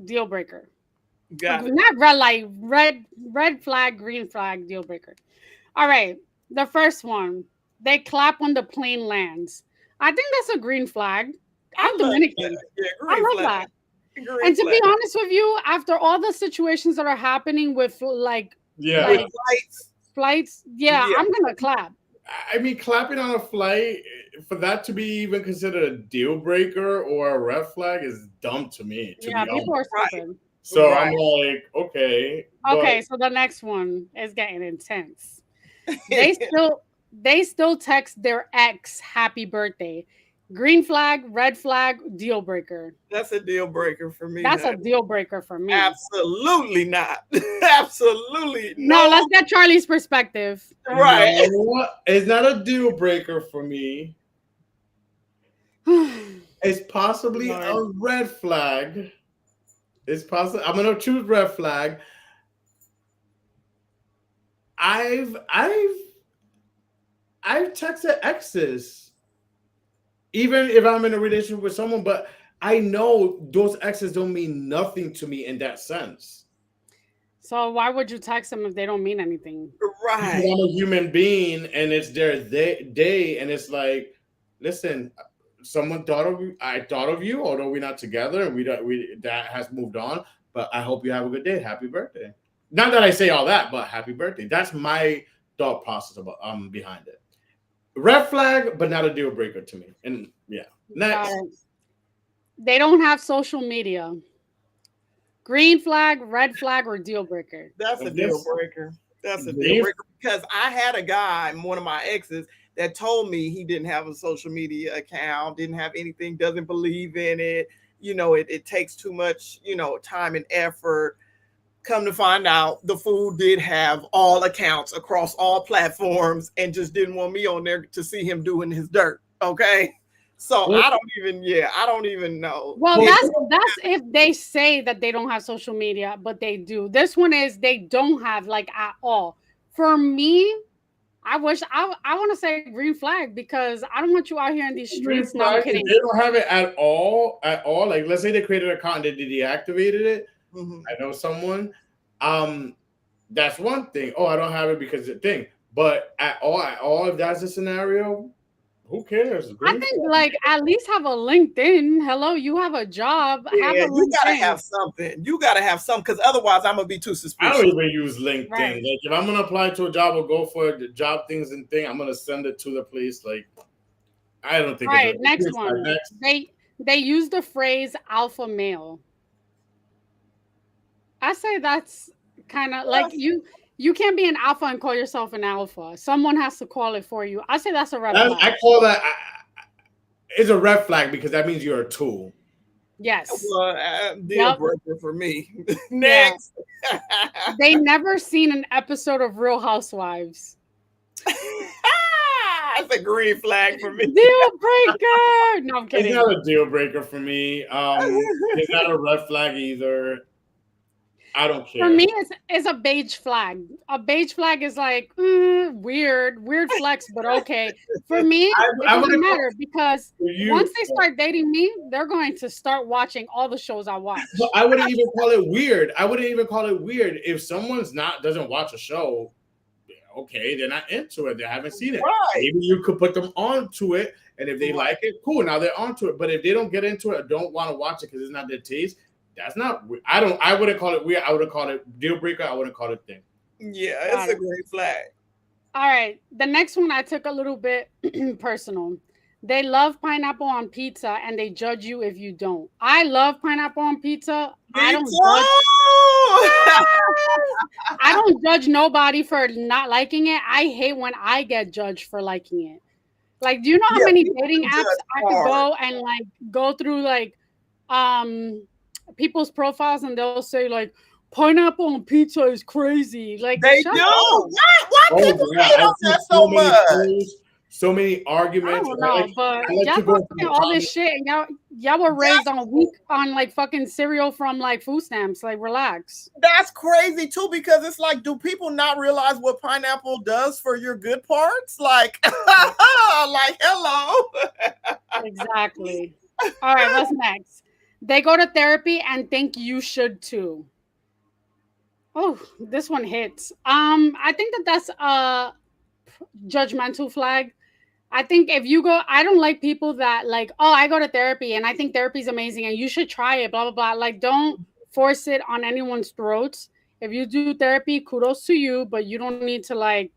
deal breaker. Got it. Not red light, red flag, green flag, deal breaker. All right. The first one, they clap when the plane lands. I think that's a green flag. I'm Dominican. Yeah, I love that. And to be honest with you, after all the situations that are happening with like flights, I'm gonna clap. I mean, clapping on a flight, for that to be even considered a deal breaker or a red flag is dumb to me. People are stupid. So I'm like, okay. Okay, so the next one is getting intense. They still text their ex happy birthday. Green flag, red flag, deal breaker. That's a deal breaker for me. That's a deal breaker for me. Absolutely not. Absolutely no. Let's get Charlie's perspective. Right. No, it's not a deal breaker for me. It's possibly a red flag. It's possible. I'm gonna choose red flag. I've texted exes. Even if I'm in a relationship with someone, but I know those exes don't mean nothing to me in that sense. So why would you text them if they don't mean anything? Right. Because I'm a human being and it's their day, and it's like, listen, someone I thought of you, although we're not together and we that has moved on. But I hope you have a good day. Happy birthday. Not that I say all that, but happy birthday. That's my thought process about behind it. Red flag, but not a deal breaker to me. And yeah, next. They don't have social media. Green flag, red flag, or deal breaker? That's a deal breaker. That's a deal breaker because I had a guy, one of my exes, that told me he didn't have a social media account, didn't have anything, doesn't believe in it. You know, it takes too much, time and effort. Come to find out, the fool did have all accounts across all platforms and just didn't want me on there to see him doing his dirt. Okay. So I don't even know. Well, that's if they say that they don't have social media, but they do. This one is they don't have like at all. For me, I wish I want to say green flag because I don't want you out here in these streets. No, I'm kidding. They don't have it at all. Like, let's say they created an account and they deactivated it. Mm-hmm. I know someone. That's one thing. Oh, I don't have it because of the thing. But at all, if that's the scenario, who cares? I think like at least have a LinkedIn. Hello, you have a job. Yeah, you gotta have something. You gotta have something because otherwise I'm gonna be too suspicious. I don't even use LinkedIn. Right. Like if I'm gonna apply to a job or go for the job things and thing, I'm gonna send it to the place. Like I don't think. All right, next one. They use the phrase alpha male. I say that's kind of like you can't be an alpha and call yourself an alpha. Someone has to call it for you. I say that's a red flag. I call that it's a red flag because that means you're a tool. Yes. Well, deal breaker for me. Next. They never seen an episode of Real Housewives. That's a green flag for me. Deal breaker. No, I'm kidding. It's not a deal breaker for me. It's not a red flag either. I don't care. For me, it's a beige flag. A beige flag is like weird flex, but okay. For me, it doesn't matter because once they start dating me, they're going to start watching all the shows I watch. But I wouldn't even call it weird. If someone's doesn't watch a show, okay, they're not into it. They haven't seen it. Right. Maybe you could put them onto it, and if they like it, cool. Now they're onto it. But if they don't get into it or don't want to watch it because it's not their taste, that's not. I wouldn't call it weird. I would have called it deal breaker. I wouldn't call it thing. Yeah, it's a great flag. All right, the next one I took a little bit personal. They love pineapple on pizza and they judge you if you don't. I love pineapple on pizza. I don't judge nobody for not liking it. I hate when I get judged for liking it. Like, do you know how many dating apps I could go and like go through like people's profiles and they'll say like pineapple on pizza is crazy. Like they do. Why people hate on that so much? So many arguments. I don't know, but y'all fucking all this shit, and y'all were raised on like fucking cereal from like food stamps. Like, relax. That's crazy too, because it's like, do people not realize what pineapple does for your good parts? Like, like, hello. Exactly. All right, what's next? They go to therapy and think you should too. Oh, this one hits. I think that's a judgmental flag. I think if you go, I don't like people that like, oh, I go to therapy and I think therapy is amazing and you should try it, blah, blah, blah. Like, don't force it on anyone's throats. If you do therapy, kudos to you, but you don't need to like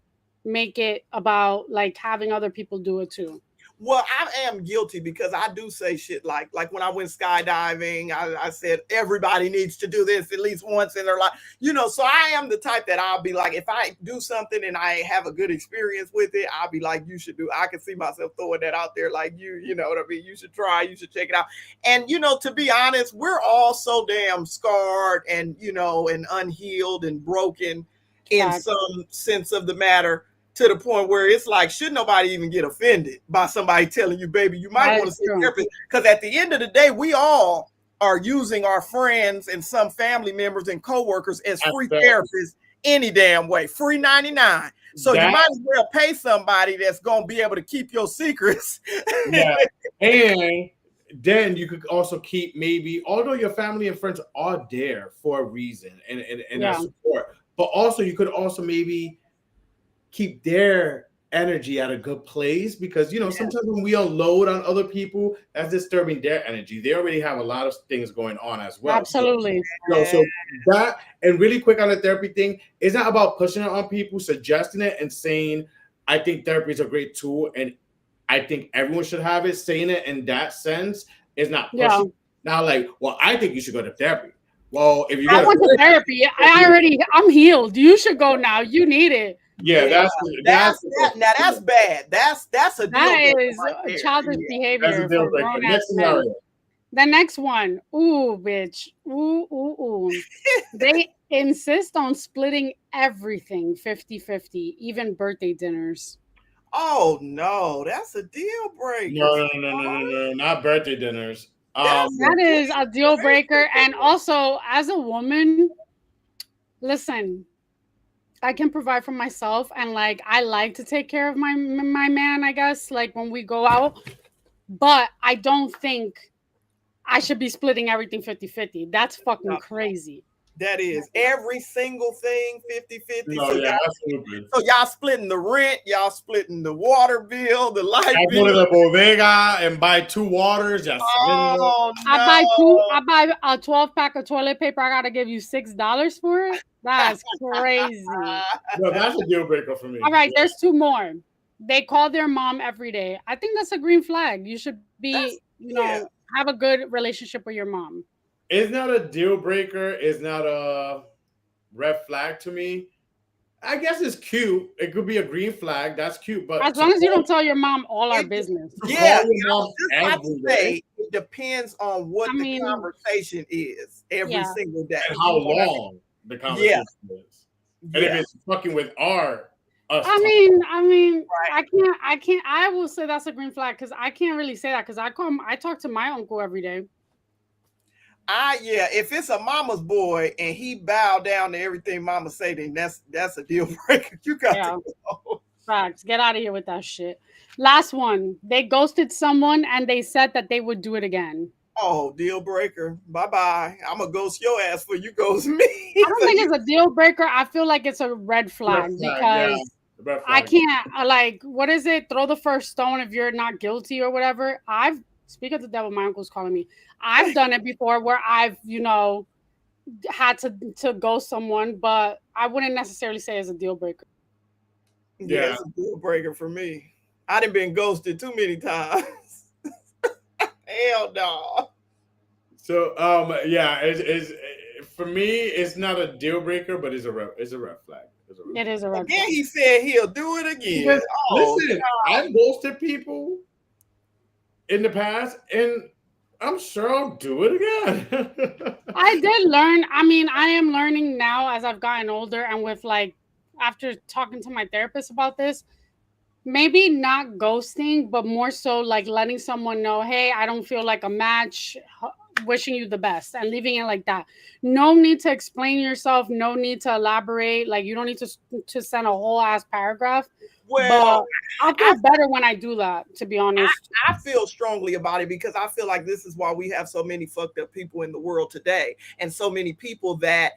make it about like having other people do it too. Well, I am guilty because I do say shit like when I went skydiving, I said everybody needs to do this at least once in their life. You know, so I am the type that I'll be like, if I do something and I have a good experience with it, I'll be like, you should do. I can see myself throwing that out there like you know what I mean? You should try, you should check it out. And, you know, to be honest, we're all so damn scarred and, you know, and unhealed and broken in some sense of the matter, to the point where it's like, should nobody even get offended by somebody telling you, baby, you might want to see a therapist? Because at the end of the day, we all are using our friends and some family members and coworkers as free therapists any damn way. Free 99. So you might as well pay somebody that's going to be able to keep your secrets. Yeah. And then you could also keep maybe, although your family and friends are there for a reason and support, but also you could also maybe keep their energy at a good place, because, you know, sometimes when we unload on other people, that's disturbing their energy. They already have a lot of things going on as well. Absolutely. So that, and really quick on the therapy thing, it's not about pushing it on people, suggesting it and saying, I think therapy is a great tool and I think everyone should have it. Saying it in that sense is not pushing. Yeah. Now, like, well, I think you should go to therapy. Well, if you I went to therapy, I'm healed. You should go now. You need it. Yeah, that's bad. That is right childish behavior for grown-ass men. The next one, ooh, bitch, ooh. They insist on splitting everything 50-50, even birthday dinners. Oh no, that's a deal breaker. No, not birthday dinners. That is a deal breaker. And also, as a woman, listen, I can provide for myself, and like I like to take care of my man, I guess, like when we go out, but I don't think I should be splitting everything 50-50. That's fucking crazy. That is every single thing 50-50. No, so y'all splitting the rent, y'all splitting the water bill, the light bill. I go to the bodega and buy 2 waters. No. I buy a 12-pack of toilet paper. I gotta give you $6 for it. That's crazy. No, that's a deal breaker for me. All right, there's 2 more. They call their mom every day. I think that's a green flag. You should be, have a good relationship with your mom. It's not a deal breaker. It's not a red flag to me. I guess it's cute. It could be a green flag. That's cute. But as long as you don't tell your mom all our business. Yeah, it depends on what the conversation is every single day. And how long the conversation is. And if it's fucking with us. I mean, right. I can't. I will say that's a green flag because I can't really say that because I talk to my uncle every day. Yeah, if it's a mama's boy and he bow down to everything mama say, then that's a deal breaker. You got Yeah. to go. Facts. Get out of here with that shit. Last one. They ghosted someone and they said that they would do it again. Oh, deal breaker. Bye bye. I'm gonna ghost your ass for you ghost me. I don't think it's a deal breaker. I feel like it's a red flag Yeah. because Red I flag. can't like what is it? Throw the first stone if you're not guilty or whatever. I've speak of the devil, my uncle's calling me. I've done it before where I've, had to ghost someone, but I wouldn't necessarily say it's a deal breaker. Yeah, it's a deal breaker for me. I done been ghosted too many times. Hell no. So yeah, it's for me, it's not a deal breaker, but it's a red flag. It is a red Again, flag. he said he'll do it again. Because Oh, listen, I've ghosted people in the past, and I'm sure I'll do it again. I did learn. I mean, I am learning now as I've gotten older and with like after talking to my therapist about this, maybe not ghosting, but more so like letting someone know, hey, I don't feel like a match, wishing you the best and leaving it like that. No need to explain yourself, no need to elaborate. Like you don't need to send a whole ass paragraph. well, But I feel better when I do that, to be honest. I feel strongly about it because I feel like this is why we have so many fucked up people in the world today, and so many people that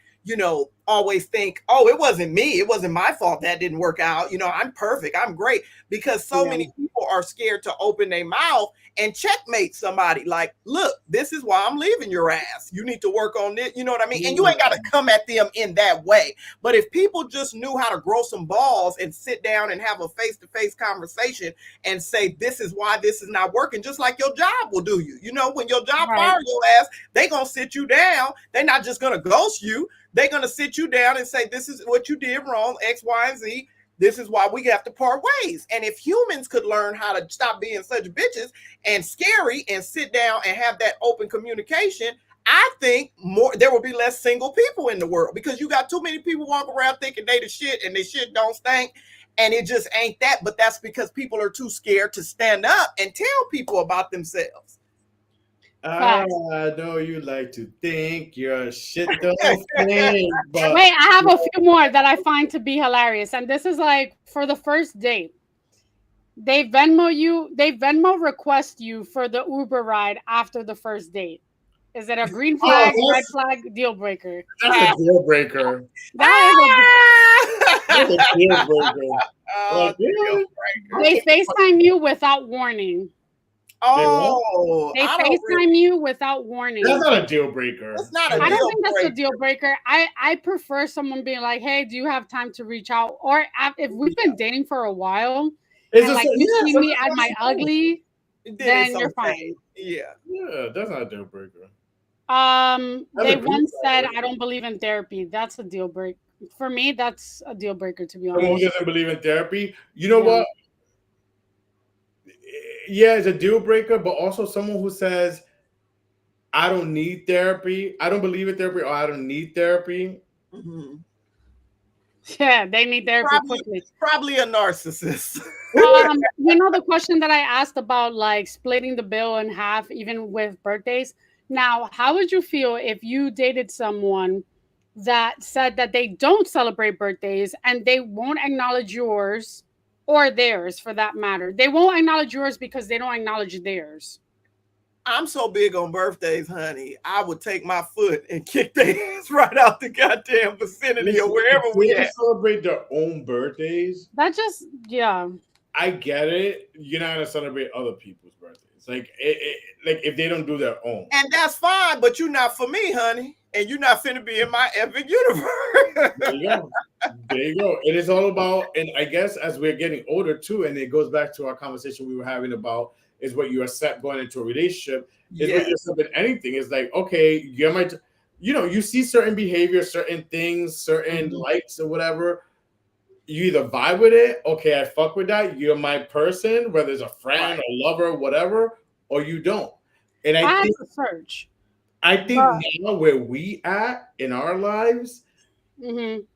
always think, oh, it wasn't me, it wasn't my fault that didn't work out. I'm perfect, I'm great, because so many people are scared to open their mouth and checkmate somebody. Like, look, this is why I'm leaving your ass. You need to work on it. You know what I mean? And you ain't got to come at them in that way. But if people just knew how to grow some balls and sit down and have a face-to-face conversation and say, this is why this is not working, just like your job will do you. When your job fire your ass, they gonna sit you down. They're not just gonna ghost you. They're gonna sit you down and say, this is what you did wrong, X, Y, and Z. This is why we have to part ways. And if humans could learn how to stop being such bitches and scary and sit down and have that open communication, I think there will be less single people in the world, because you got too many people walking around thinking they the shit and they shit don't stink. And it just ain't that. But that's because people are too scared to stand up and tell people about themselves. I know you like to think you're a shit don't stink, but Wait, I have a few more that I find to be hilarious. And this is like for the first date. They Venmo request you for the Uber ride after the first date. Is it a green flag, red flag, deal breaker? That's a deal breaker. That That's a deal breaker. Deal breaker. They FaceTime you without warning. Oh, they FaceTime you without warning. That's not a deal breaker. That's not a deal I don't think breaker. that's a deal breaker. I prefer someone being like, "Hey, do you have time to reach out?" Or if we've been dating for a while, and like you see me at my ugly, then you're fine. Yeah, that's not a deal breaker. They once said, "I don't believe in therapy." That's a deal breaker for me. That's a deal breaker, to be honest. Someone who doesn't believe in therapy. You know what? Yeah, it's a deal breaker, but also someone who says, I don't need therapy, I don't believe in therapy, or I don't need therapy. Mm-hmm. Yeah, they need therapy quickly. Probably a narcissist. The question that I asked about like splitting the bill in half, even with birthdays. Now, how would you feel if you dated someone that said that they don't celebrate birthdays and they won't acknowledge yours? Or theirs, for that matter. They won't acknowledge yours because they don't acknowledge theirs. I'm so big on birthdays, honey. I would take my foot and kick their ass right out the goddamn vicinity or wherever we at. Celebrate their own birthdays. That just, yeah. I get it. You're not gonna celebrate other people's birthdays. Like, like if they don't do their own. And that's fine, but you're not for me, honey. And you're not finna be in my epic universe. There you go. There you go. It is all about, and I guess as we're getting older too, and it goes back to our conversation we were having about is what you accept going into a relationship. Is what you accept in anything. It's like, okay, you see certain behavior, certain things, certain likes or whatever. You either vibe with it, okay, I fuck with that. You're my person, whether it's a friend, a lover, whatever, or you don't. And I think search. I think now where we at in our lives, we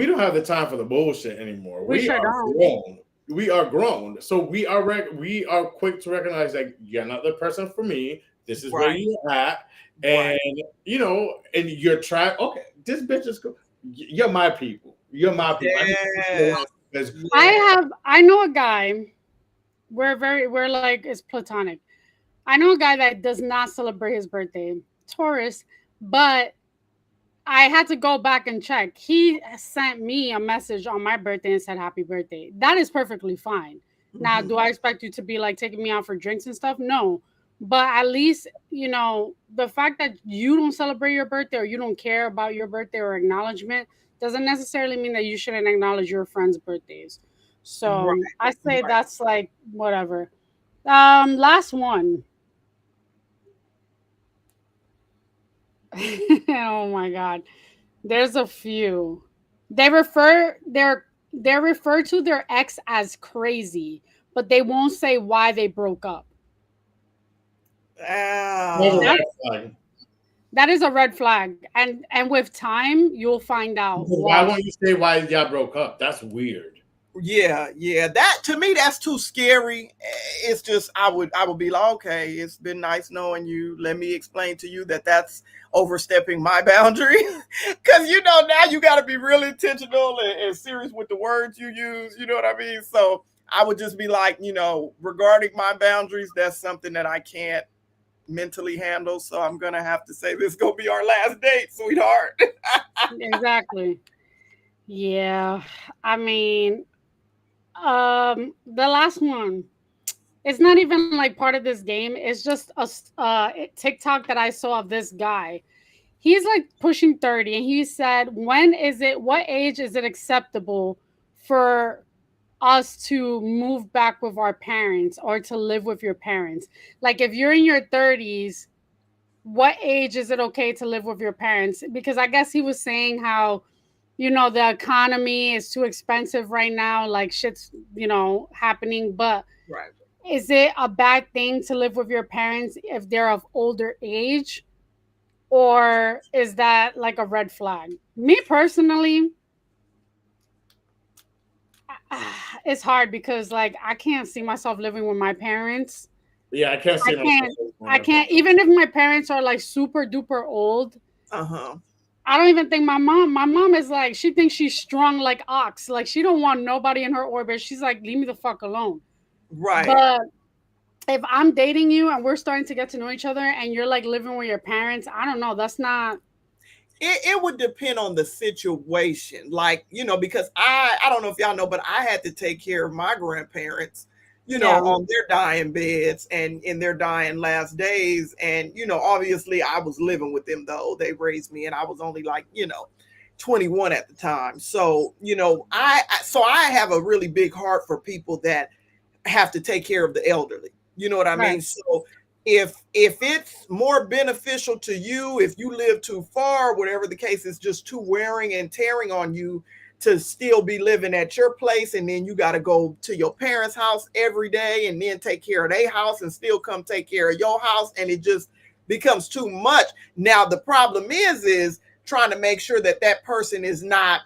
don't have the time for the bullshit anymore. We are grown. We are grown. So we are quick to recognize that you're not the person for me. This is where you're at. And, you know, and you're trying, okay, this bitch is cool. You're my people. You're my people. Yes. I know a guy, we're like, it's platonic. I know a guy that does not celebrate his birthday, Taurus, but I had to go back and check. He sent me a message on my birthday and said happy birthday. That is perfectly fine. Now, do I expect you to be like taking me out for drinks and stuff? No. But at least, you know, the fact that you don't celebrate your birthday or you don't care about your birthday or acknowledgement doesn't necessarily mean that you shouldn't acknowledge your friends' birthdays. So I say that's like whatever. Last one. Oh my god. There's a few. They refer to their ex as crazy, but they won't say why they broke up. That is a red flag. And with time, you'll find out. Why won't you say why y'all broke up? That's weird. Yeah. That to me, that's too scary. It's just I would be like, okay, it's been nice knowing you. Let me explain to you that that's overstepping my boundary. Because you know, now you got to be really intentional and serious with the words you use. You know what I mean? So I would just be like, you know, regarding my boundaries, that's something that I can't mentally handle. So I'm gonna have to say this is gonna be our last date, sweetheart. Exactly. Yeah. I mean, the last one, it's not even like part of this game. It's just a TikTok that I saw of this guy. He's like pushing 30 and he said, what age is it acceptable for us to move back with our parents or to live with your parents? Like if you're in your 30s, what age is it okay to live with your parents? Because I guess he was saying how, you know, the economy is too expensive right now, like shit's, you know, happening. But is it a bad thing to live with your parents if they're of older age? Or is that like a red flag? Me personally, it's hard because like I can't see myself living with my parents. Yeah, I can't see I can't, even if my parents are like super duper old. I don't even think my mom is like, she thinks she's strong like ox. Like she don't want nobody in her orbit. She's like, leave me the fuck alone. But if I'm dating you and we're starting to get to know each other and you're like living with your parents, I don't know. That's not. It would depend on the situation. Like, you know, because I don't know if y'all know, but I had to take care of my grandparents, you know, on their dying beds and in their dying last days. And, you know, obviously I was living with them though. They raised me and I was only like, you know, 21 at the time. So, you know, I have a really big heart for people that have to take care of the elderly. You know what I mean? So if it's more beneficial to you, if you live too far, whatever the case is, just too wearing and tearing on you to still be living at your place, and then you got to go to your parents' house every day and then take care of their house and still come take care of your house, and it just becomes too much. Now the problem is trying to make sure that that person is not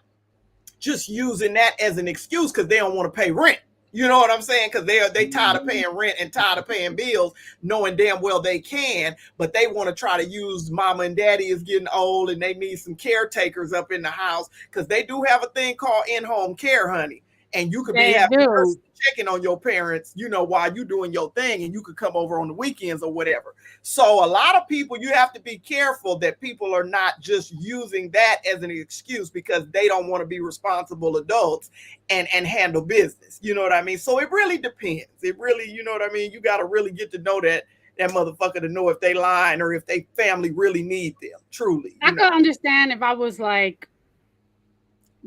just using that as an excuse because they don't want to pay rent. You know what I'm saying? Because they tired of paying rent and tired of paying bills, knowing damn well they can, but they want to try to use mama and daddy is getting old and they need some caretakers up in the house because they do have a thing called in-home care, honey. And you could be having a person checking on your parents, you know, while you doing your thing, and you could come over on the weekends or whatever. So a lot of people, you have to be careful that people are not just using that as an excuse because they don't want to be responsible adults and handle business. You know what I mean? So it really depends. It really, you know what I mean? You got to really get to know that motherfucker to know if they lying or if they family really need them. Truly. I could understand if I was like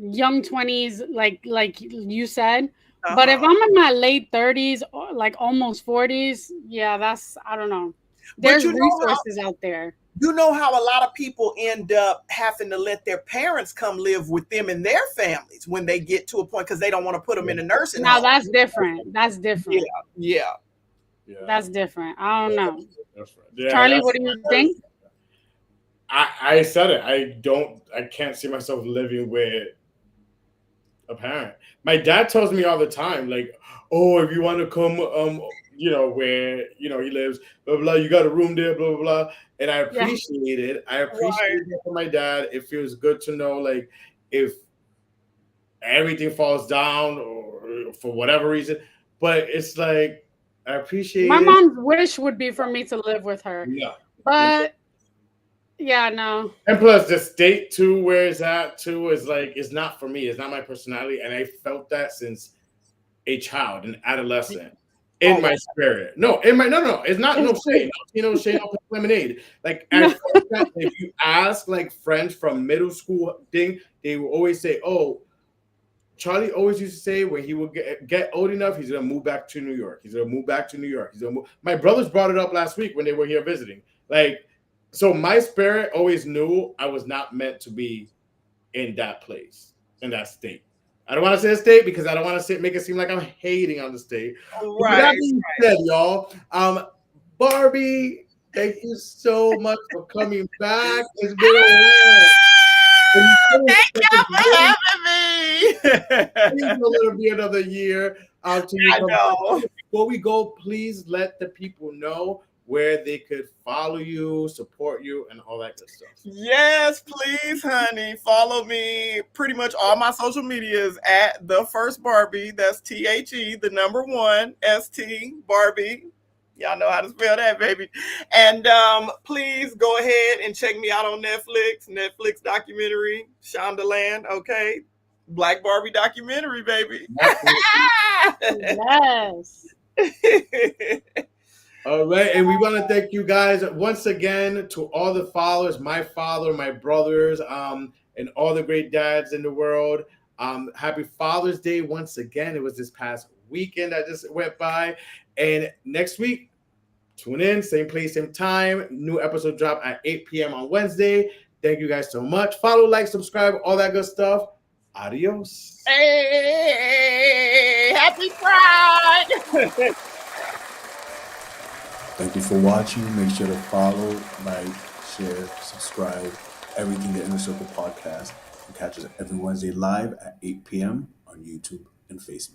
young 20s, like you said. But if I'm in my late 30s or like almost 40s, yeah, that's, I don't know. There's resources out there. You know how a lot of people end up having to let their parents come live with them and their families when they get to a point because they don't want to put them in a nursing home. Now that's different. That's different. Yeah. That's different. I don't know. Charlie, what do you think? I said it. I can't see myself living with a parent. My dad tells me all the time, like, oh, if you want to come where he lives, blah blah. You got a room there, blah blah blah. And I appreciate it. I appreciate it for my dad. It feels good to know, like, if everything falls down or for whatever reason, but it's like I appreciate My it. mom's wish would be for me to live with her. Yeah. But yeah, no. And plus the state too, where it's at too, is like, it's not for me. It's not my personality. And I felt that since a child, an adolescent, in my spirit. No, no. It's not no shade. No shade, no lemonade. Like, I felt that if you ask like friends from middle school thing, they will always say, oh, Charlie always used to say when he would get old enough, he's gonna move back to New York. He's gonna move back to New York. He's gonna move. My brothers brought it up last week when they were here visiting. Like, so my spirit always knew I was not meant to be in that place, in that state. I don't want to say a state because I don't want to make it seem like I'm hating on the state. Right. That being said, y'all, Barbie, thank you so much for coming back. It's been a while. Thank you for having me. Please don't let it be another year. I know. Before we go, please let the people know where they could follow you, support you, and all that good stuff. Yes, please, honey. Follow me. Pretty much all my social medias at The First Barbie. That's THE, the number 1, ST, Barbie. Y'all know how to spell that, baby. And please go ahead and check me out on Netflix documentary, Shondaland, okay? Black Barbie documentary, baby. Yes. All right, and we want to thank you guys once again to all the followers, my father, my brothers, and all the great dads in the world. Happy Father's Day once again. It was this past weekend that just went by. And next week, tune in, same place, same time. New episode drop at 8 p.m. on Wednesday. Thank you guys so much. Follow, like, subscribe, all that good stuff. Adios. Hey, happy Pride. Thank you for watching. Make sure to follow, like, share, subscribe, everything the Inner Circle podcast. You can catch us every Wednesday live at 8 p.m. on YouTube and Facebook.